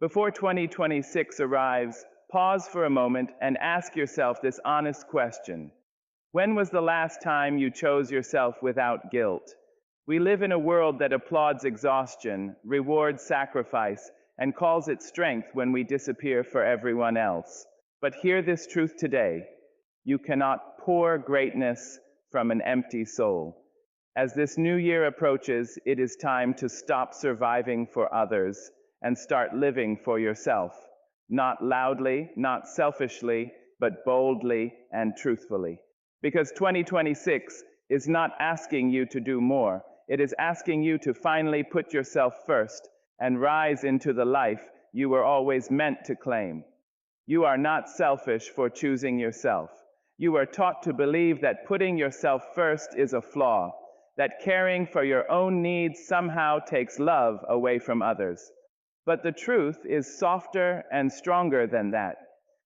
Before 2026 arrives, pause for a moment and ask yourself this honest question. When was the last time you chose yourself without guilt? We live in a world that applauds exhaustion, rewards sacrifice, and calls it strength when we disappear for everyone else. But hear this truth today. You cannot pour greatness from an empty soul. As this new year approaches, it is time to stop surviving for others and start living for yourself. Not loudly, not selfishly, but boldly and truthfully. Because 2026 is not asking you to do more. It is asking you to finally put yourself first and rise into the life you were always meant to claim. You are not selfish for choosing yourself. You are taught to believe that putting yourself first is a flaw, that caring for your own needs somehow takes love away from others. But the truth is softer and stronger than that.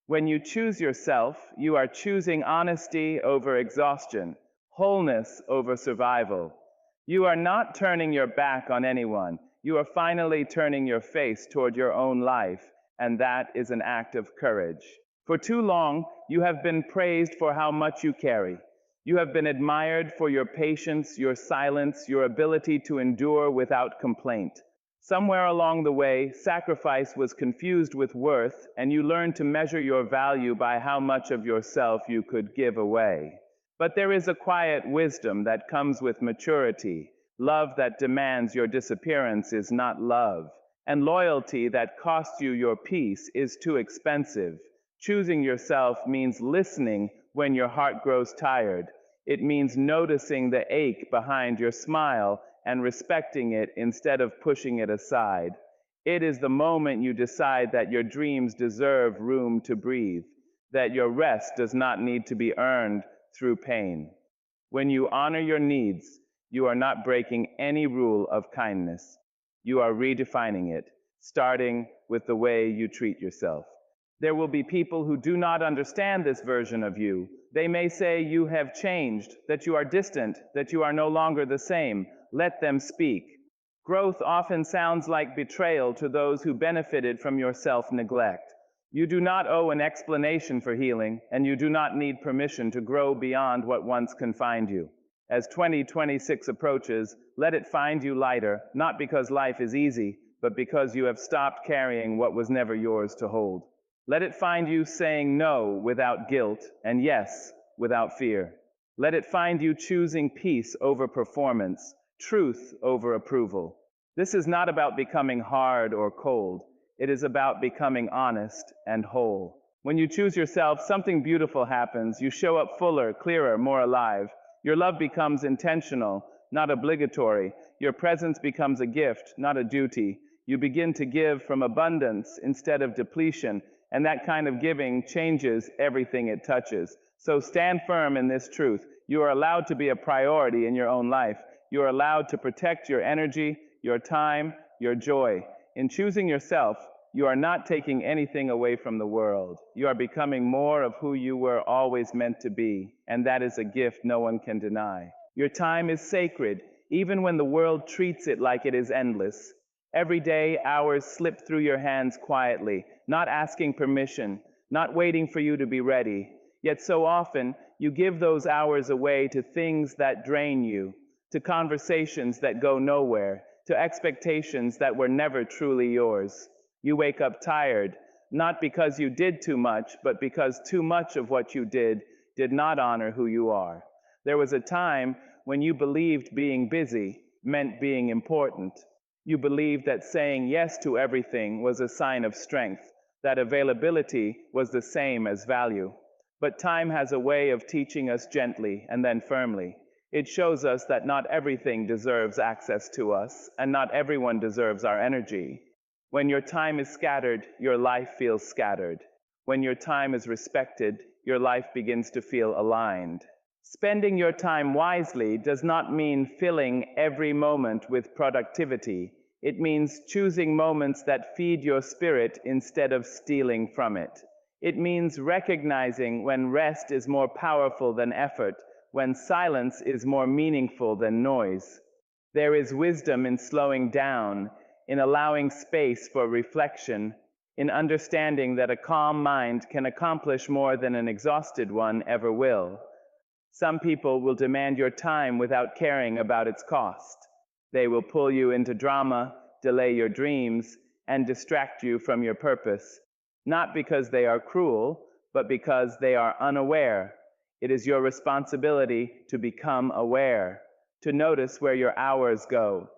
When you choose yourself, you are choosing honesty over exhaustion, wholeness over survival. You are not turning your back on anyone. You are finally turning your face toward your own life, and that is an act of courage. For too long, you have been praised for how much you carry. You have been admired for your patience, your silence, your ability to endure without complaint. Somewhere along the way, sacrifice was confused with worth, and you learned to measure your value by how much of yourself you could give away. But there is a quiet wisdom that comes with maturity. Love that demands your disappearance is not love, and loyalty that costs you your peace is too expensive. Choosing yourself means listening when your heart grows tired. It means noticing the ache behind your smile and respecting it instead of pushing it aside. It is the moment you decide that your dreams deserve room to breathe, that your rest does not need to be earned through pain. When you honor your needs, you are not breaking any rule of kindness. You are redefining it, starting with the way you treat yourself. There will be people who do not understand this version of you. They may say you have changed, that you are distant, that you are no longer the same. Let them speak. Growth often sounds like betrayal to those who benefited from your self-neglect. You do not owe an explanation for healing, and you do not need permission to grow beyond what once confined you. As 2026 approaches, let it find you lighter, not because life is easy, but because you have stopped carrying what was never yours to hold. Let it find you saying no without guilt and yes without fear. Let it find you choosing peace over performance, truth over approval. This is not about becoming hard or cold. It is about becoming honest and whole. When you choose yourself, something beautiful happens. You show up fuller, clearer, more alive. Your love becomes intentional, not obligatory. Your presence becomes a gift, not a duty. You begin to give from abundance instead of depletion, and that kind of giving changes everything it touches. So stand firm in this truth. You are allowed to be a priority in your own life. You are allowed to protect your energy, your time, your joy. In choosing yourself, you are not taking anything away from the world. You are becoming more of who you were always meant to be, and that is a gift no one can deny. Your time is sacred, even when the world treats it like it is endless. Every day, hours slip through your hands quietly, not asking permission, not waiting for you to be ready. Yet so often, you give those hours away to things that drain you, to conversations that go nowhere, to expectations that were never truly yours. You wake up tired, not because you did too much, but because too much of what you did not honor who you are. There was a time when you believed being busy meant being important. You believed that saying yes to everything was a sign of strength, that availability was the same as value. But time has a way of teaching us gently and then firmly. It shows us that not everything deserves access to us, and not everyone deserves our energy. When your time is scattered, your life feels scattered. When your time is respected, your life begins to feel aligned. Spending your time wisely does not mean filling every moment with productivity. It means choosing moments that feed your spirit instead of stealing from it. It means recognizing when rest is more powerful than effort, when silence is more meaningful than noise. There is wisdom in slowing down, in allowing space for reflection, in understanding that a calm mind can accomplish more than an exhausted one ever will. Some people will demand your time without caring about its cost. They will pull you into drama, delay your dreams, and distract you from your purpose, not because they are cruel, but because they are unaware. It is your responsibility to become aware, to notice where your hours go,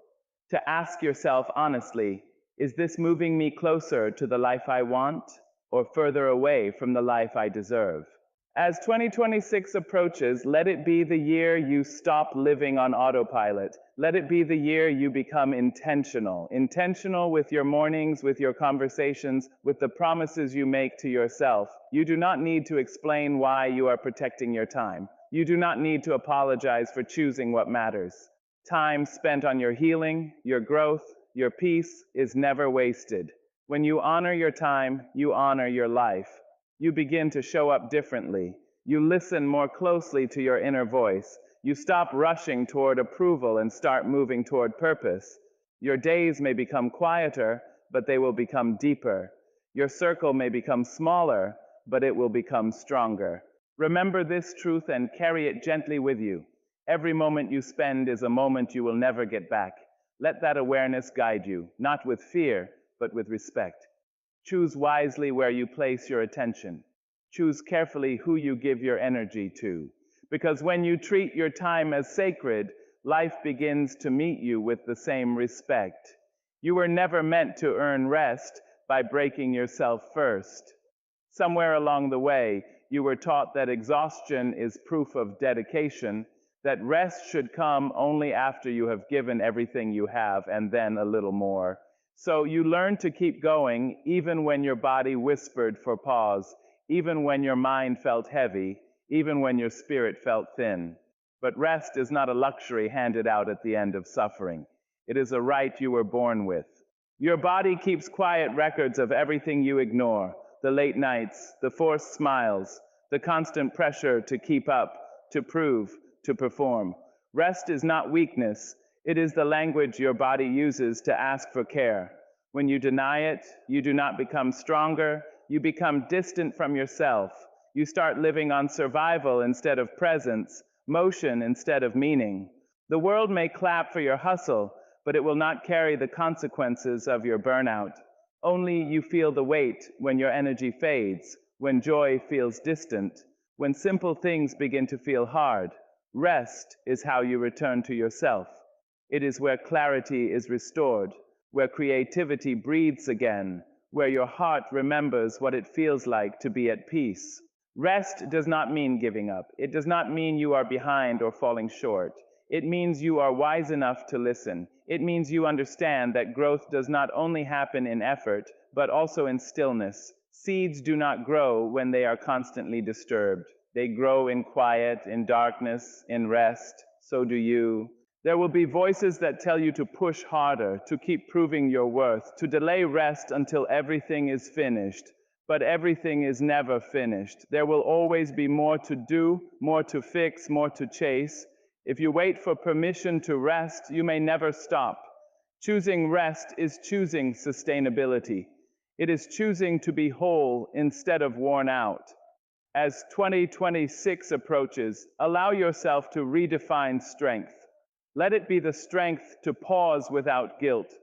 to ask yourself honestly, is this moving me closer to the life I want or further away from the life I deserve? As 2026 approaches, let it be the year you stop living on autopilot. Let it be the year you become intentional. Intentional with your mornings, with your conversations, with the promises you make to yourself. You do not need to explain why you are protecting your time. You do not need to apologize for choosing what matters. Time spent on your healing, your growth, your peace is never wasted. When you honor your time, you honor your life. You begin to show up differently. You listen more closely to your inner voice. You stop rushing toward approval and start moving toward purpose. Your days may become quieter, but they will become deeper. Your circle may become smaller, but it will become stronger. Remember this truth and carry it gently with you. Every moment you spend is a moment you will never get back. Let that awareness guide you, not with fear, but with respect. Choose wisely where you place your attention. Choose carefully who you give your energy to. Because when you treat your time as sacred, life begins to meet you with the same respect. You were never meant to earn rest by breaking yourself first. Somewhere along the way, you were taught that exhaustion is proof of dedication, that rest should come only after you have given everything you have and then a little more. So you learn to keep going even when your body whispered for pause, even when your mind felt heavy, even when your spirit felt thin. But rest is not a luxury handed out at the end of suffering. It is a right you were born with. Your body keeps quiet records of everything you ignore, the late nights, the forced smiles, the constant pressure to keep up, to prove, to perform. Rest is not weakness. It is the language your body uses to ask for care. When you deny it, you do not become stronger, you become distant from yourself. You start living on survival instead of presence, motion instead of meaning. The world may clap for your hustle, but it will not carry the consequences of your burnout. Only you feel the weight when your energy fades, when joy feels distant, when simple things begin to feel hard. Rest is how you return to yourself. It is where clarity is restored, where creativity breathes again, where your heart remembers what it feels like to be at peace. Rest does not mean giving up. It does not mean you are behind or falling short. It means you are wise enough to listen. It means you understand that growth does not only happen in effort, but also in stillness. Seeds do not grow when they are constantly disturbed. They grow in quiet, in darkness, in rest. So do you. There will be voices that tell you to push harder, to keep proving your worth, to delay rest until everything is finished. But everything is never finished. There will always be more to do, more to fix, more to chase. If you wait for permission to rest, you may never stop. Choosing rest is choosing sustainability. It is choosing to be whole instead of worn out. As 2026 approaches, allow yourself to redefine strength. Let it be the strength to pause without guilt,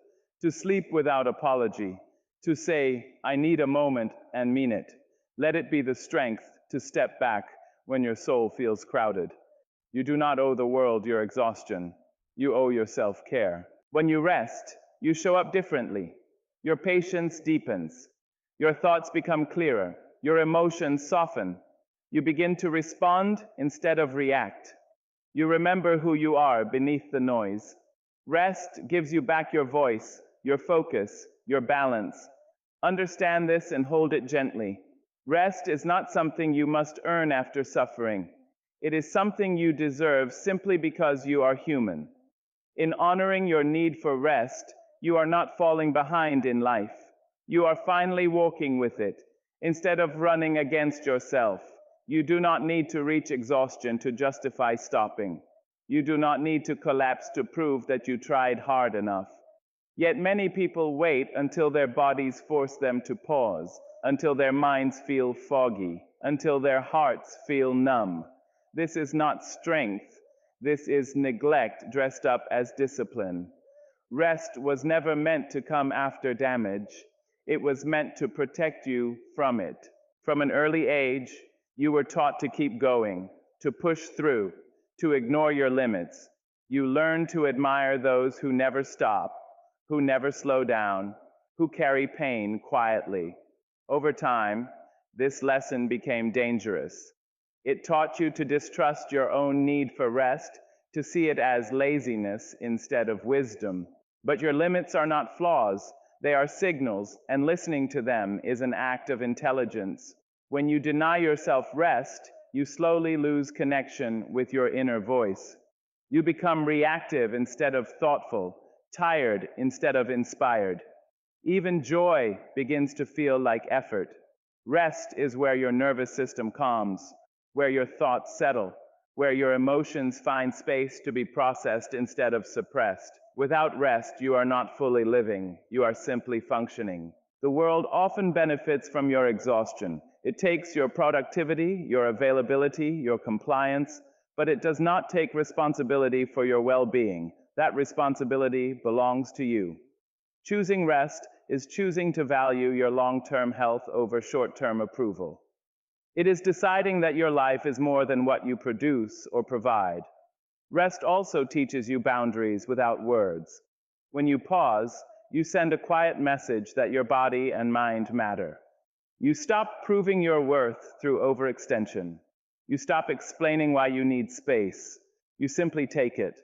to sleep without apology, to say, I need a moment and mean it. Let it be the strength to step back when your soul feels crowded. You do not owe the world your exhaustion. You owe yourself care. When you rest, you show up differently. Your patience deepens. Your thoughts become clearer. Your emotions soften. You begin to respond instead of react. You remember who you are beneath the noise. Rest gives you back your voice, your focus, your balance. Understand this and hold it gently. Rest is not something you must earn after suffering. It is something you deserve simply because you are human. In honoring your need for rest, you are not falling behind in life. You are finally walking with it, instead of running against yourself. You do not need to reach exhaustion to justify stopping. You do not need to collapse to prove that you tried hard enough. Yet many people wait until their bodies force them to pause, until their minds feel foggy, until their hearts feel numb. This is not strength. This is neglect dressed up as discipline. Rest was never meant to come after damage. It was meant to protect you from it. From an early age, you were taught to keep going, to push through, to ignore your limits. You learned to admire those who never stop, who never slow down, who carry pain quietly. Over time, this lesson became dangerous. It taught you to distrust your own need for rest, to see it as laziness instead of wisdom. But your limits are not flaws, they are signals, and listening to them is an act of intelligence. When you deny yourself rest, you slowly lose connection with your inner voice. You become reactive instead of thoughtful, tired instead of inspired. Even joy begins to feel like effort. Rest is where your nervous system calms, where your thoughts settle, where your emotions find space to be processed instead of suppressed. Without rest, you are not fully living, you are simply functioning. The world often benefits from your exhaustion. It takes your productivity, your availability, your compliance, but it does not take responsibility for your well-being. That responsibility belongs to you. Choosing rest is choosing to value your long-term health over short-term approval. It is deciding that your life is more than what you produce or provide. Rest also teaches you boundaries without words. When you pause, you send a quiet message that your body and mind matter. You stop proving your worth through overextension. You stop explaining why you need space. You simply take it.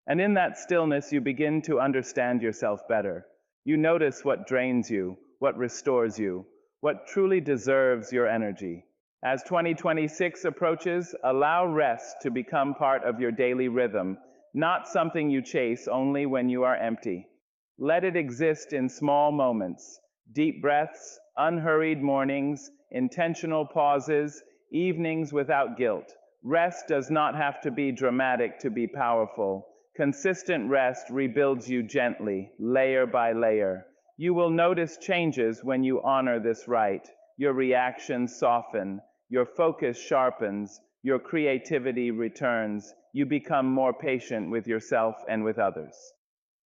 And in that stillness, you begin to understand yourself better. You notice what drains you, what restores you, what truly deserves your energy. As 2026 approaches, allow rest to become part of your daily rhythm, not something you chase only when you are empty. Let it exist in small moments, deep breaths, unhurried mornings, intentional pauses, evenings without guilt. Rest does not have to be dramatic to be powerful. Consistent rest rebuilds you gently, layer by layer. You will notice changes when you honor this right. Your reactions soften, your focus sharpens, your creativity returns. You become more patient with yourself and with others.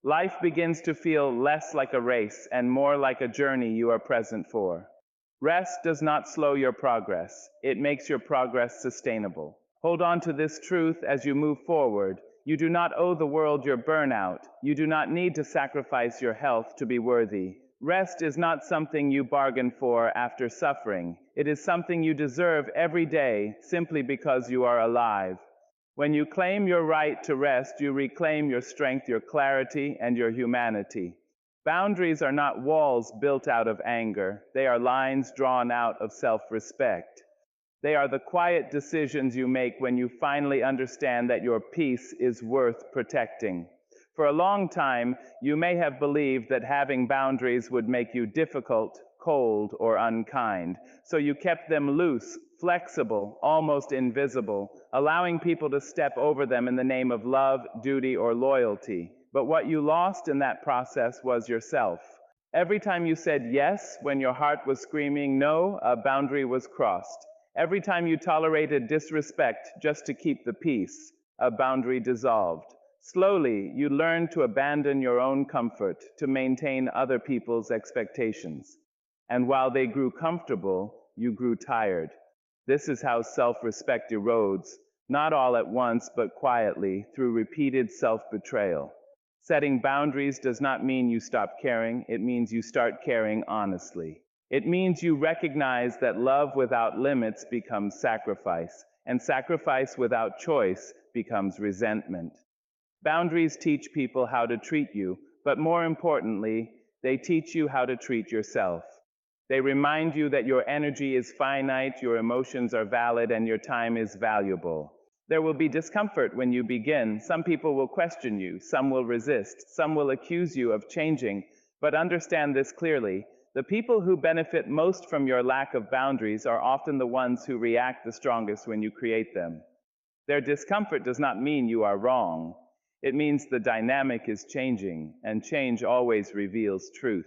Life begins to feel less like a race and more like a journey you are present for. Rest does not slow your progress. It makes your progress sustainable. Hold on to this truth as you move forward. You do not owe the world your burnout. You do not need to sacrifice your health to be worthy. Rest is not something you bargain for after suffering. It is something you deserve every day simply because you are alive. When you claim your right to rest, you reclaim your strength, your clarity, and your humanity. Boundaries are not walls built out of anger. They are lines drawn out of self-respect. They are the quiet decisions you make when you finally understand that your peace is worth protecting. For a long time, you may have believed that having boundaries would make you difficult, cold, or unkind. So you kept them loose, flexible, almost invisible, allowing people to step over them in the name of love, duty, or loyalty. But what you lost in that process was yourself. Every time you said yes when your heart was screaming no, a boundary was crossed. Every time you tolerated disrespect just to keep the peace, a boundary dissolved. Slowly, you learned to abandon your own comfort to maintain other people's expectations. And while they grew comfortable, you grew tired. This is how self-respect erodes, not all at once, but quietly, through repeated self-betrayal. Setting boundaries does not mean you stop caring, it means you start caring honestly. It means you recognize that love without limits becomes sacrifice, and sacrifice without choice becomes resentment. Boundaries teach people how to treat you, but more importantly, they teach you how to treat yourself. They remind you that your energy is finite, your emotions are valid, and your time is valuable. There will be discomfort when you begin. Some people will question you, some will resist, some will accuse you of changing, but understand this clearly. The people who benefit most from your lack of boundaries are often the ones who react the strongest when you create them. Their discomfort does not mean you are wrong. It means the dynamic is changing, and change always reveals truth.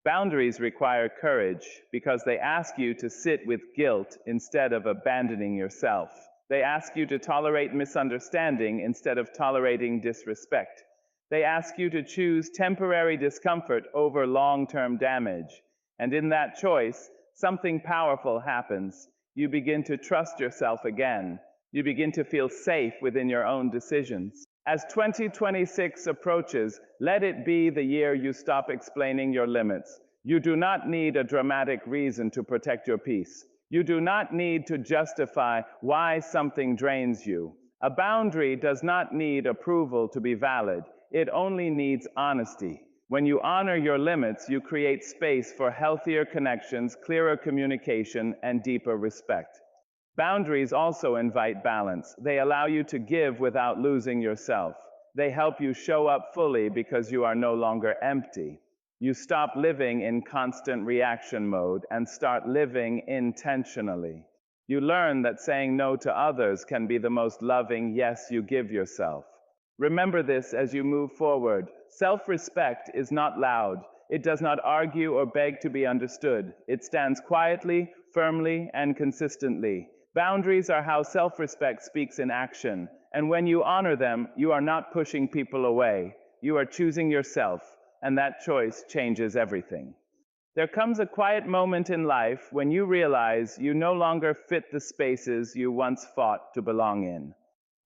Boundaries require courage because they ask you to sit with guilt instead of abandoning yourself. They ask you to tolerate misunderstanding instead of tolerating disrespect. They ask you to choose temporary discomfort over long-term damage. And in that choice, something powerful happens. You begin to trust yourself again. You begin to feel safe within your own decisions. As 2026 approaches, let it be the year you stop explaining your limits. You do not need a dramatic reason to protect your peace. You do not need to justify why something drains you. A boundary does not need approval to be valid. It only needs honesty. When you honor your limits, you create space for healthier connections, clearer communication, and deeper respect. Boundaries also invite balance. They allow you to give without losing yourself. They help you show up fully because you are no longer empty. You stop living in constant reaction mode and start living intentionally. You learn that saying no to others can be the most loving yes you give yourself. Remember this as you move forward. Self-respect is not loud. It does not argue or beg to be understood. It stands quietly, firmly, and consistently. Boundaries are how self-respect speaks in action, and when you honor them, you are not pushing people away. You are choosing yourself, and that choice changes everything. There comes a quiet moment in life when you realize you no longer fit the spaces you once fought to belong in.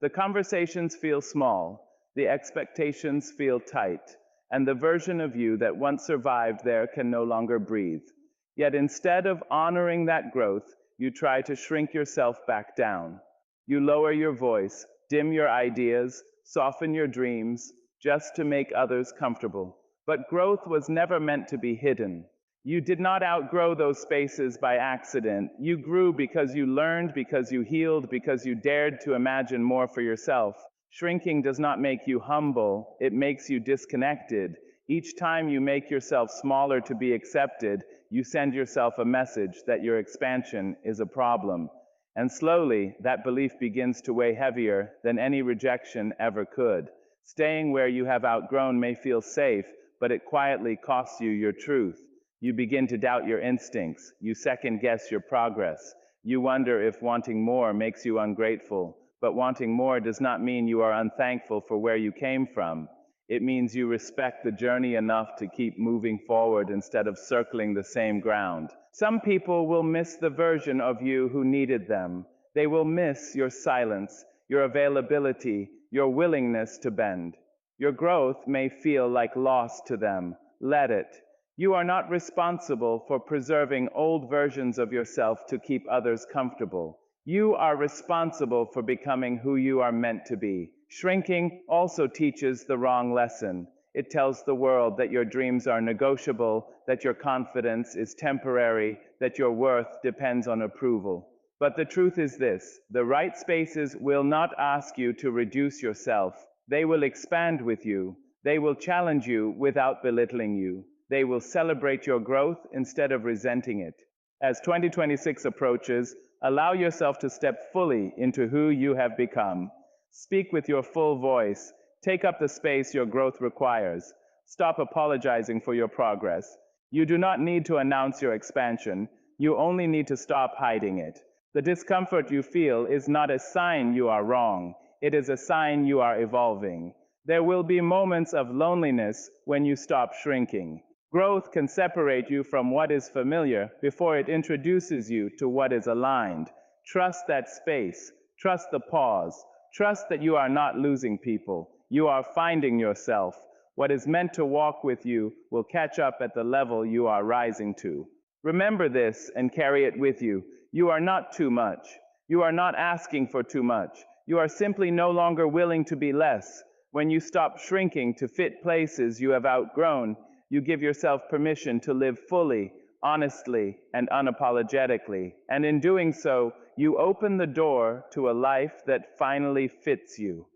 The conversations feel small, the expectations feel tight, and the version of you that once survived there can no longer breathe. Yet instead of honoring that growth, you try to shrink yourself back down. You lower your voice, dim your ideas, soften your dreams, just to make others comfortable. But growth was never meant to be hidden. You did not outgrow those spaces by accident. You grew because you learned, because you healed, because you dared to imagine more for yourself. Shrinking does not make you humble, it makes you disconnected. Each time you make yourself smaller to be accepted, you send yourself a message that your expansion is a problem. And slowly, that belief begins to weigh heavier than any rejection ever could. Staying where you have outgrown may feel safe, but it quietly costs you your truth. You begin to doubt your instincts. You second-guess your progress. You wonder if wanting more makes you ungrateful. But wanting more does not mean you are unthankful for where you came from. It means you respect the journey enough to keep moving forward instead of circling the same ground. Some people will miss the version of you who needed them. They will miss your silence, your availability, your willingness to bend. Your growth may feel like loss to them. Let it. You are not responsible for preserving old versions of yourself to keep others comfortable. You are responsible for becoming who you are meant to be. Shrinking also teaches the wrong lesson. It tells the world that your dreams are negotiable, that your confidence is temporary, that your worth depends on approval. But the truth is this: the right spaces will not ask you to reduce yourself. They will expand with you. They will challenge you without belittling you. They will celebrate your growth instead of resenting it. As 2026 approaches, allow yourself to step fully into who you have become. Speak with your full voice. Take up the space your growth requires. Stop apologizing for your progress. You do not need to announce your expansion. You only need to stop hiding it. The discomfort you feel is not a sign you are wrong. It is a sign you are evolving. There will be moments of loneliness when you stop shrinking. Growth can separate you from what is familiar before it introduces you to what is aligned. Trust that space. Trust the pause. Trust that you are not losing people. You are finding yourself. What is meant to walk with you will catch up at the level you are rising to. Remember this and carry it with you. You are not too much. You are not asking for too much. You are simply no longer willing to be less. When you stop shrinking to fit places you have outgrown, you give yourself permission to live fully, honestly, and unapologetically. And in doing so, you open the door to a life that finally fits you.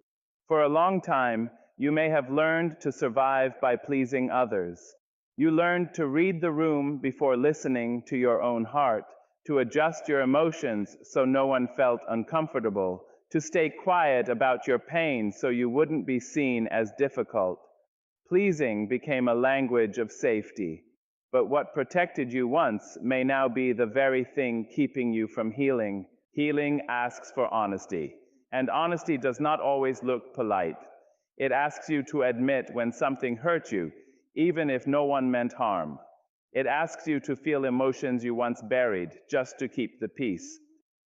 For a long time, you may have learned to survive by pleasing others. You learned to read the room before listening to your own heart, to adjust your emotions so no one felt uncomfortable, to stay quiet about your pain so you wouldn't be seen as difficult. Pleasing became a language of safety, but what protected you once may now be the very thing keeping you from healing. Healing asks for honesty, and honesty does not always look polite. It asks you to admit when something hurt you, even if no one meant harm. It asks you to feel emotions you once buried just to keep the peace.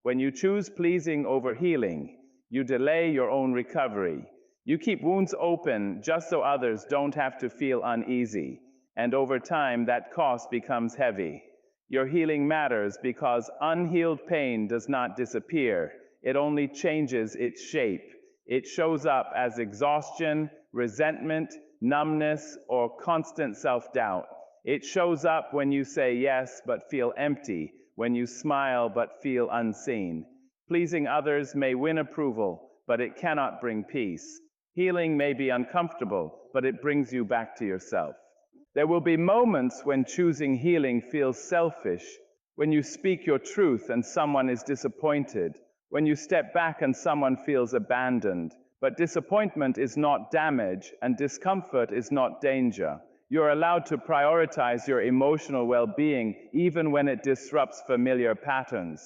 When you choose pleasing over healing, you delay your own recovery. You keep wounds open just so others don't have to feel uneasy, and over time that cost becomes heavy. Your healing matters because unhealed pain does not disappear, it only changes its shape. It shows up as exhaustion, resentment, numbness, or constant self-doubt. It shows up when you say yes but feel empty, when you smile but feel unseen. Pleasing others may win approval, but it cannot bring peace. Healing may be uncomfortable, but it brings you back to yourself. There will be moments when choosing healing feels selfish, when you speak your truth and someone is disappointed, when you step back and someone feels abandoned. But disappointment is not damage, and discomfort is not danger. You're allowed to prioritize your emotional well-being even when it disrupts familiar patterns.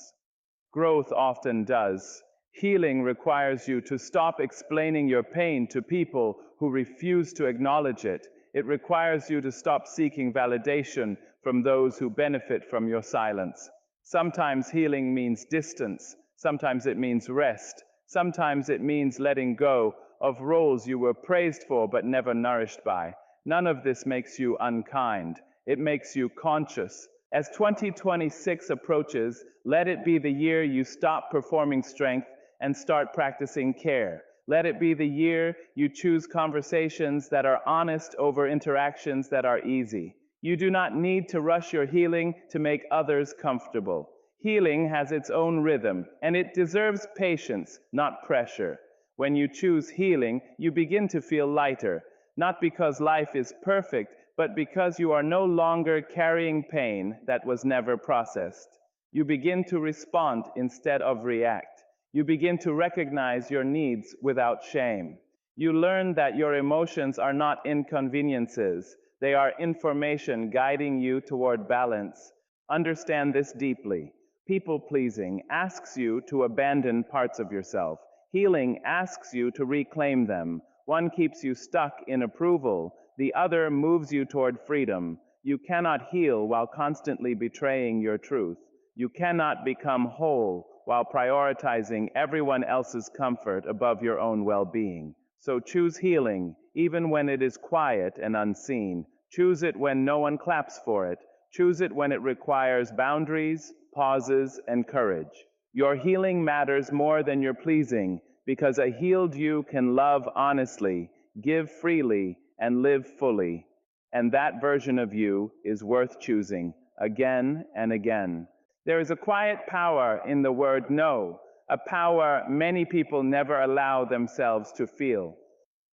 Growth often does. Healing requires you to stop explaining your pain to people who refuse to acknowledge it. It requires you to stop seeking validation from those who benefit from your silence. Sometimes healing means distance. Sometimes it means rest. Sometimes it means letting go of roles you were praised for but never nourished by. None of this makes you unkind. It makes you conscious. As 2026 approaches, let it be the year you stop performing strength and start practicing care. Let it be the year you choose conversations that are honest over interactions that are easy. You do not need to rush your healing to make others comfortable. Healing has its own rhythm, and it deserves patience, not pressure. When you choose healing, you begin to feel lighter, not because life is perfect, but because you are no longer carrying pain that was never processed. You begin to respond instead of react. You begin to recognize your needs without shame. You learn that your emotions are not inconveniences. They are information guiding you toward balance. Understand this deeply. People-pleasing asks you to abandon parts of yourself. Healing asks you to reclaim them. One keeps you stuck in approval. The other moves you toward freedom. You cannot heal while constantly betraying your truth. You cannot become whole while prioritizing everyone else's comfort above your own well-being. So choose healing, even when it is quiet and unseen. Choose it when no one claps for it. Choose it when it requires boundaries, pauses, and courage. Your healing matters more than your pleasing, because a healed you can love honestly, give freely, and live fully. And that version of you is worth choosing again and again. There is a quiet power in the word no, a power many people never allow themselves to feel.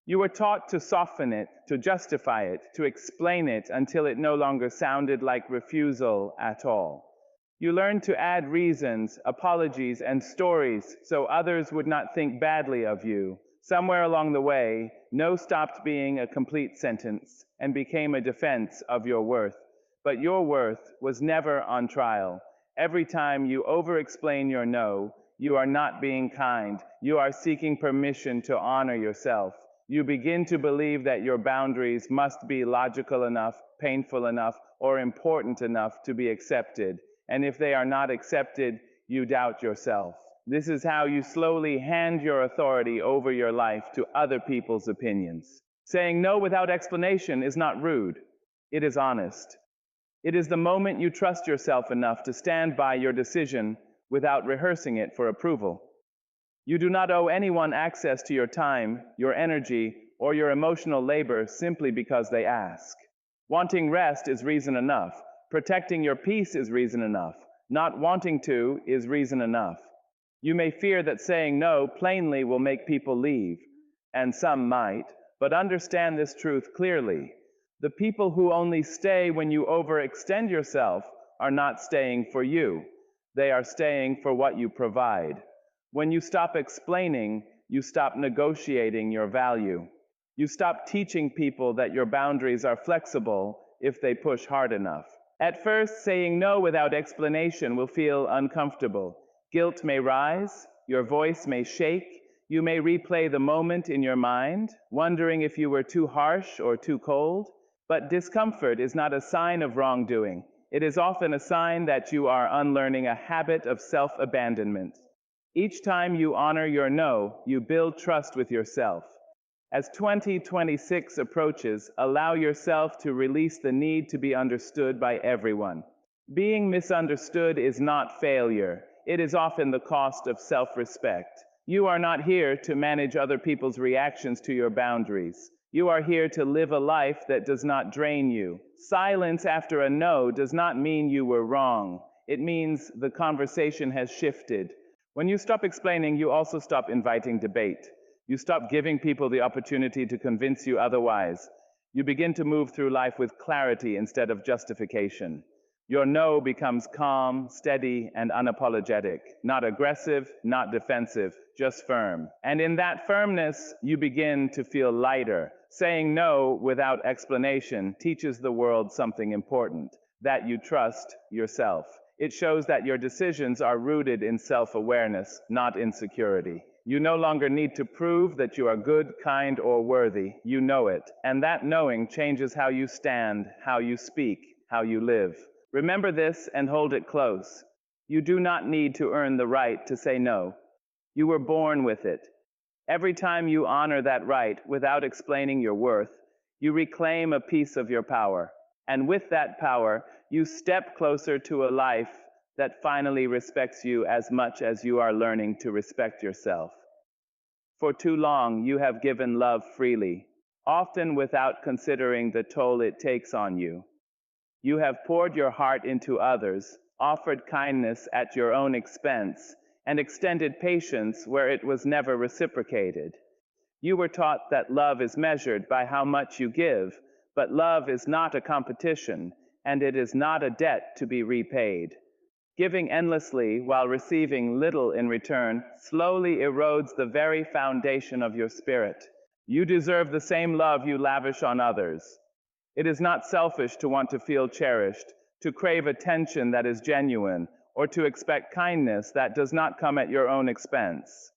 You were taught to soften it, to justify it, to explain it until it no longer sounded like refusal at all. You learned to add reasons, apologies, and stories so others would not think badly of you. Somewhere along the way, no stopped being a complete sentence and became a defense of your worth. But your worth was never on trial. Every time you over-explain your no, you are not being kind. You are seeking permission to honor yourself. You begin to believe that your boundaries must be logical enough, painful enough, or important enough to be accepted. And if they are not accepted, you doubt yourself. This is how you slowly hand your authority over your life to other people's opinions. Saying no without explanation is not rude. It is honest. It is the moment you trust yourself enough to stand by your decision without rehearsing it for approval. You do not owe anyone access to your time, your energy, or your emotional labor simply because they ask. Wanting rest is reason enough. Protecting your peace is reason enough. Not wanting to is reason enough. You may fear that saying no plainly will make people leave, and some might, but understand this truth clearly. The people who only stay when you overextend yourself are not staying for you. They are staying for what you provide. When you stop explaining, you stop negotiating your value. You stop teaching people that your boundaries are flexible if they push hard enough. At first, saying no without explanation will feel uncomfortable. Guilt may rise, your voice may shake, you may replay the moment in your mind, wondering if you were too harsh or too cold. But discomfort is not a sign of wrongdoing. It is often a sign that you are unlearning a habit of self-abandonment. Each time you honor your no, you build trust with yourself. As 2026 approaches, allow yourself to release the need to be understood by everyone. Being misunderstood is not failure. It is often the cost of self-respect. You are not here to manage other people's reactions to your boundaries. You are here to live a life that does not drain you. Silence after a no does not mean you were wrong. It means the conversation has shifted. When you stop explaining, you also stop inviting debate. You stop giving people the opportunity to convince you otherwise. You begin to move through life with clarity instead of justification. Your no becomes calm, steady, and unapologetic. Not aggressive, not defensive, just firm. And in that firmness, you begin to feel lighter. Saying no without explanation teaches the world something important, that you trust yourself. It shows that your decisions are rooted in self-awareness, not insecurity. You no longer need to prove that you are good, kind, or worthy. You know it. And that knowing changes how you stand, how you speak, how you live. Remember this and hold it close. You do not need to earn the right to say no. You were born with it. Every time you honor that right without explaining your worth, you reclaim a piece of your power. And with that power, you step closer to a life that finally respects you as much as you are learning to respect yourself. For too long, you have given love freely, often without considering the toll it takes on you. You have poured your heart into others, offered kindness at your own expense, and extended patience where it was never reciprocated. You were taught that love is measured by how much you give, but love is not a competition, and it is not a debt to be repaid. Giving endlessly while receiving little in return slowly erodes the very foundation of your spirit. You deserve the same love you lavish on others. It is not selfish to want to feel cherished, to crave attention that is genuine, or to expect kindness that does not come at your own expense.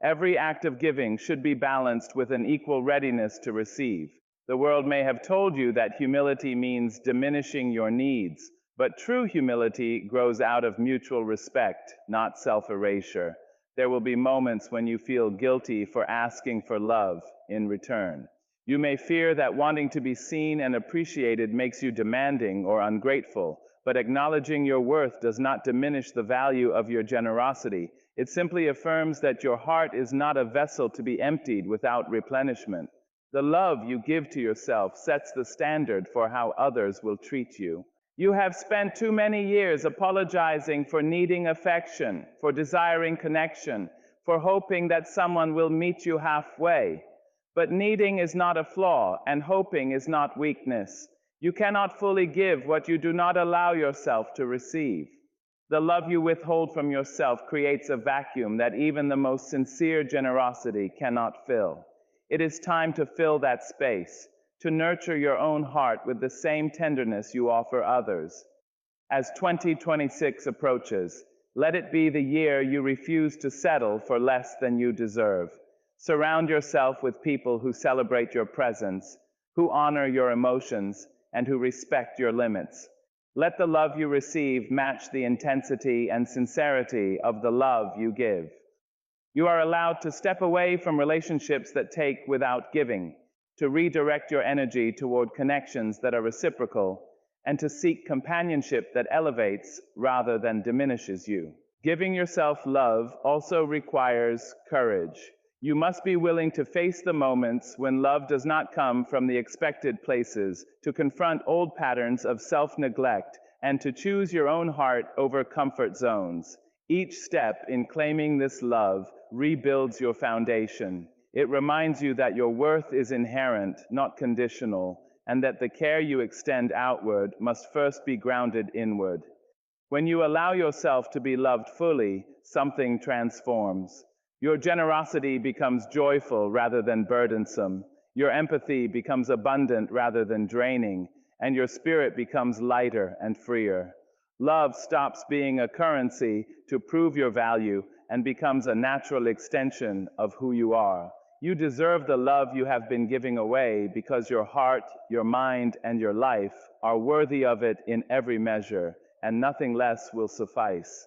Every act of giving should be balanced with an equal readiness to receive. The world may have told you that humility means diminishing your needs, but true humility grows out of mutual respect, not self-erasure. There will be moments when you feel guilty for asking for love in return. You may fear that wanting to be seen and appreciated makes you demanding or ungrateful, but acknowledging your worth does not diminish the value of your generosity. It simply affirms that your heart is not a vessel to be emptied without replenishment. The love you give to yourself sets the standard for how others will treat you. You have spent too many years apologizing for needing affection, for desiring connection, for hoping that someone will meet you halfway. But needing is not a flaw, and hoping is not weakness. You cannot fully give what you do not allow yourself to receive. The love you withhold from yourself creates a vacuum that even the most sincere generosity cannot fill. It is time to fill that space, to nurture your own heart with the same tenderness you offer others. As 2026 approaches, let it be the year you refuse to settle for less than you deserve. Surround yourself with people who celebrate your presence, who honor your emotions, and who respect your limits. Let the love you receive match the intensity and sincerity of the love you give. You are allowed to step away from relationships that take without giving, to redirect your energy toward connections that are reciprocal, and to seek companionship that elevates rather than diminishes you. Giving yourself love also requires courage. You must be willing to face the moments when love does not come from the expected places, to confront old patterns of self-neglect, and to choose your own heart over comfort zones. Each step in claiming this love rebuilds your foundation. It reminds you that your worth is inherent, not conditional, and that the care you extend outward must first be grounded inward. When you allow yourself to be loved fully, something transforms. Your generosity becomes joyful rather than burdensome. Your empathy becomes abundant rather than draining, and your spirit becomes lighter and freer. Love stops being a currency to prove your value and becomes a natural extension of who you are. You deserve the love you have been giving away because your heart, your mind, and your life are worthy of it in every measure, and nothing less will suffice.